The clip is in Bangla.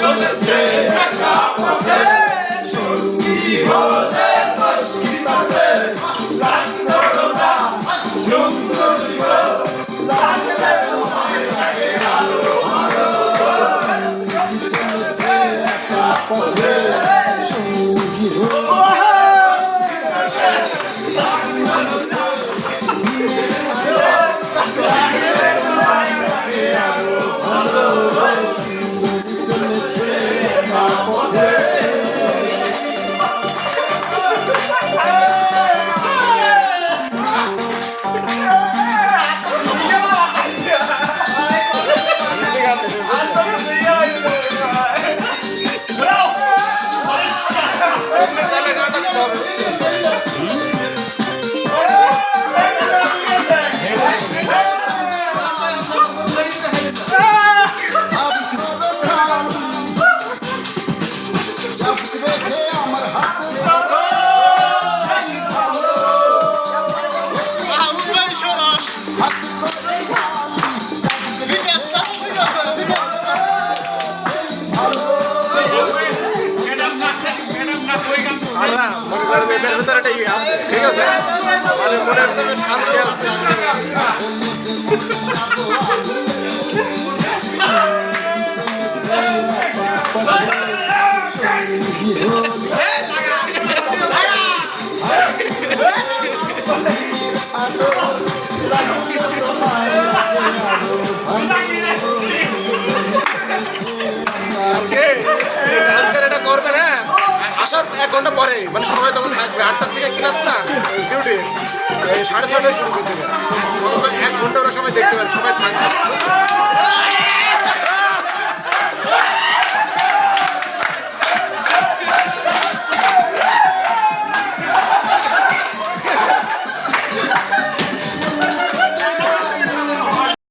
চলেছে একা পথে সঙ্গী হলে কষ্টিতাতে লাগলো না সুন্দর লাগলে তোমায় লাগে আরো ভালো চলেছে একা পথে সঙ্গী হলে চলেছে একা পথে ঠিক আছে মনের ভিতরে শান্তি আছে এটা করবে না আসার 1 ঘন্টা পরে মানে সবাই তখন থাকবে 8টার থেকে ক্লাস না ডিউটি 6:30টায় শুরু করতে হবে 1 ঘন্টা ওরা সবাই দেখতে পাবে সবাই থাকবে